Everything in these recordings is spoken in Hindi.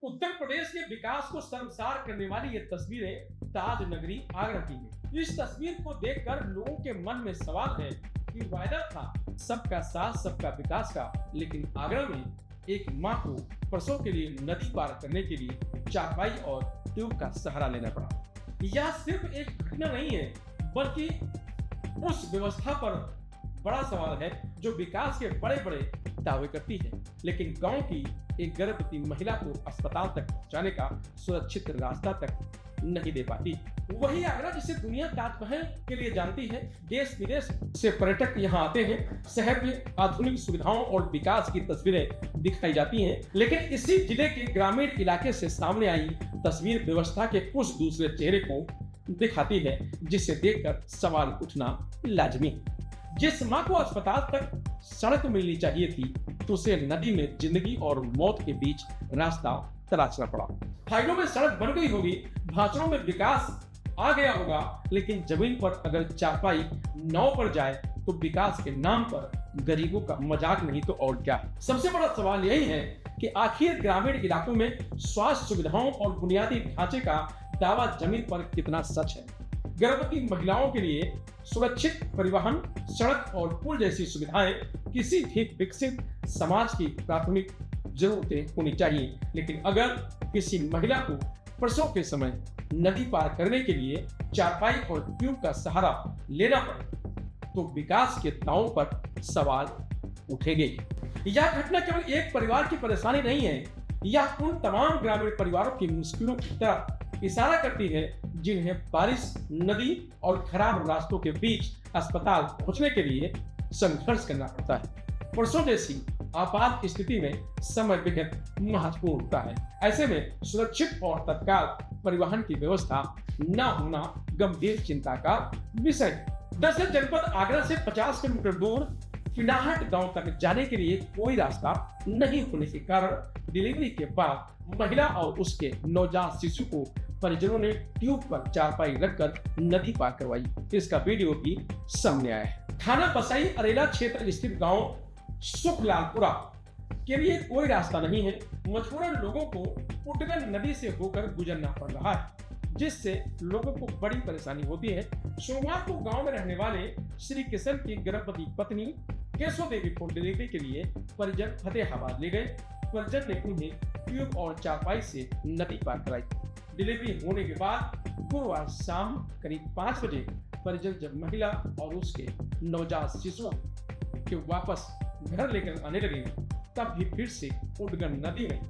उत्तर प्रदेश के विकास को शर्मसार करने वाली ये तस्वीरें ताज नगरी आगरा की है। इस तस्वीर को देखकर लोगों के मन में सवाल है कि वायदा था सबका साथ सबका विकास का, लेकिन आगरा में एक मां को प्रसव के लिए नदी पार करने के लिए चारपाई और ट्यूब का सहारा लेना पड़ा। यह सिर्फ एक घटना नहीं है, बल्कि उस व्यवस्था पर बड़ा सवाल है जो विकास के बड़े बड़े दावे करती है, लेकिन गांव की एक गर्भवती महिला को अस्पताल तक पहुंचाने का सुरक्षित रास्ता तक नहीं दे पाती। वही आगरा जिसे दुनिया ताजमहल के लिए जानती है, देश विदेश से पर्यटक यहाँ आते हैं। शहर में आधुनिक सुविधाओं और विकास की तस्वीरें दिखाई जाती हैं, लेकिन इसी जिले के ग्रामीण इलाके से सामने आई तस्वीर व्यवस्था के कुछ दूसरे चेहरे को दिखाती है, जिसे देखकर सवाल उठना लाजमी है। जिस मां को अस्पताल तक सड़क मिलनी चाहिए थी, तो उसे नदी में जिंदगी और मौत के बीच रास्ता तलाशना पड़ा। फाइलों में सड़क बन गई होगी, भाषणों में विकास आ गया होगा, लेकिन जमीन पर अगर चारपाई नाव पर जाए तो विकास के नाम पर गरीबों का मजाक नहीं तो और क्या है। सबसे बड़ा सवाल यही है कि आखिर ग्रामीण इलाकों में स्वास्थ्य सुविधाओं और बुनियादी ढांचे का दावा जमीन पर कितना सच है। गर्भवती महिलाओं के लिए सुरक्षित परिवहन, सड़क और पुल जैसी सुविधाएं किसी भी विकसित समाज की प्राथमिक जरूरतें होनी चाहिए, लेकिन अगर किसी महिला को प्रसव के समय नदी पार करने के लिए चारपाई और ट्यूब का सहारा लेना पड़े तो विकास के दांव पर सवाल उठेंगे। यह घटना केवल एक परिवार की परेशानी नहीं है, यह उन तमाम ग्रामीण परिवारों की मुश्किलों की तरफ इशारा करती है जिन्हें बारिश, नदी और खराब रास्तों के बीच अस्पताल पहुंचने के लिए संघर्ष करना पड़ता है। प्रसव जैसी आपात स्थिति में समय बेहद महत्वपूर्ण होता है। ऐसे में सुरक्षित और तत्काल परिवहन की व्यवस्था न होना गंभीर चिंता का विषय है। दरअसल जनपद आगरा से 50 किलोमीटर दूर पिनाहट गांव तक जाने के लिए कोई रास्ता नहीं होने के कारण डिलीवरी के बाद महिला और उसके नवजात शिशु को परिजनों ने ट्यूब पर चारपाई रखकर नदी पार करवाई। इसका वीडियो भी सामने आया है। थाना बसाई अरेला क्षेत्र स्थित गांव सुखलालपुरा के लिए कोई रास्ता नहीं है। मजबूरन लोगों को उटगन नदी से होकर गुजरना पड़ रहा है, जिससे लोगों को बड़ी परेशानी होती है। सोमवार को गांव में रहने वाले श्री किशन की गर्भवती पत्नी केशव देवी को डिलीवरी के लिए परिजन फतेहाबाद ले गए। परिजन ने उन्हें ट्यूब और चारपाई से नदी पार कराई। डिलीवरी होने के बाद गुरुवार शाम करीब 5 बजे परिजन जब महिला और उसके नवजात शिशु के वापस घर लेकर आने लगे, तब भी फिर से उटगन नदी में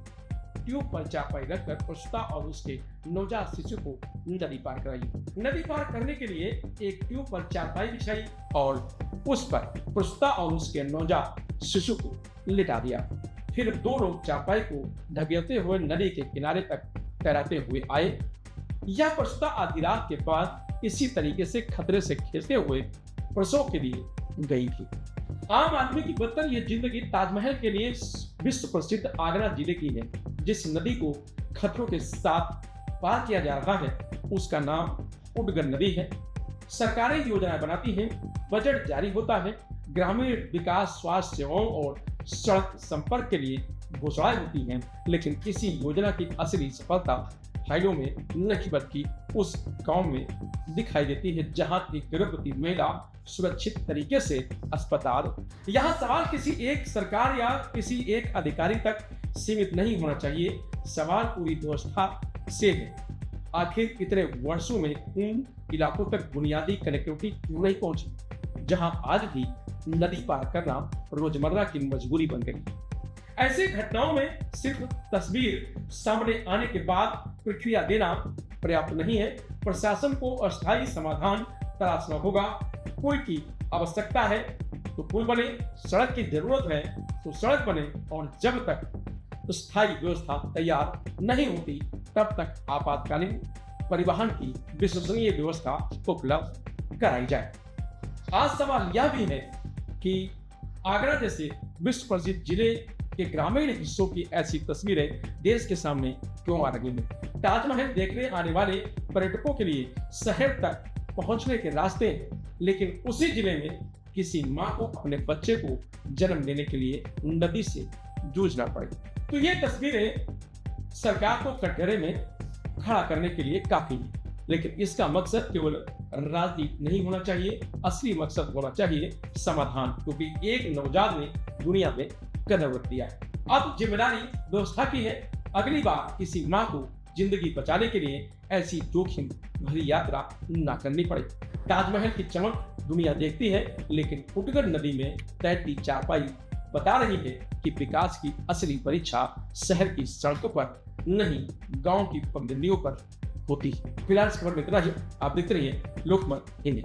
ट्यूब पर चारपाई रखकर प्रसूता और उसके नवजात शिशु को नदी पार कराई। नदी पार करने के लिए एक ट्यूब पर चारपाई बिछाई और उस पर प्रसूता और उसके नवजात शिशु को लिटा दिया। फिर 2 लोग चारपाई को ढकेलते हुए नदी के किनारे तक तैराते हुए आए। यह प्रसूता आधी रात के बाद इसी तरीके से खतरे से खेलते हुए प्रसव के लिए गई थी। आम आदमी की बदतर यह जिंदगी ताजमहल के लिए विश्व प्रसिद्ध आगरा जिले की है। जिस नदी को खतरों के साथ पार किया जा रहा है, उसका नाम उटगन नदी है। सरकारें योजनाएं बनाती हैं, बजट जारी होता है, ग्रामीण विकास, स्वास्थ्य सेवाओं और सड़क संपर्क के लिए घोषणाएं होती हैं, लेकिन किसी योजना की असली सफलता फाइलों में नहीं बल्कि उस गांव में दिखाई देती है जहां एक गर्भवती महिला सुरक्षित तरीके से अस्पताल। यहाँ सवाल किसी एक सरकार या किसी एक अधिकारी तक सीमित नहीं होना चाहिए, सवाल पूरी व्यवस्था से है। आखिर इतने वर्षों में उन इलाकों तक बुनियादी कनेक्टिविटी क्यों नहीं पहुंची जहां आज भी नदी पार करना रोजमर्रा की मजबूरी बन गई। ऐसी घटनाओं में सिर्फ तस्वीर सामने आने के बाद प्रतिक्रिया देना पर्याप्त नहीं है। प्रशासन को अस्थायी समाधान तलाशना होगा। पुल की आवश्यकता है तो पुल बने, सड़क की जरूरत है तो सड़क बने, और जब तक स्थायी व्यवस्था तैयार नहीं होती तब तक आपातकालीन परिवहन की विश्वसनीय व्यवस्था उपलब्ध कराई जाए। आज सवाल यह भी है कि आगरा जैसे विश्व प्रसिद्ध जिले के ग्रामीण हिस्सों की ऐसी तस्वीरें देश के सामने क्यों आ रही हैं। ताजमहल देखने आने वाले पर्यटकों के लिए शहर तक पहुंचने के रास्ते, लेकिन उसी जिले में किसी मां को अपने बच्चे को जन्म देने के लिए नदी से जूझना पड़े। तो ये तस्वीरें सरकार को कटघरे में खड़ा करने के लिए काफी है, लेकिन इसका मकसद केवल राजनीति नहीं होना चाहिए, असली मकसद होना चाहिए समाधान, क्योंकि एक नवजात ने दुनिया में कदम रख दिया है। अब जिम्मेदारी व्यवस्था की है, अगली बार किसी माँ को जिंदगी बचाने के लिए ऐसी जोखिम भरी यात्रा न करनी पड़े। ताजमहल की चमक दुनिया देखती है, लेकिन उटगर नदी में तैरती चारपाई बता रही है कि विकास की असली परीक्षा शहर की सड़कों पर नहीं, गांव की पगडंडियों पर होती है। फिलहाल इस खबर में इतना ही। आप देखते रहिए लोकमत हिंदी।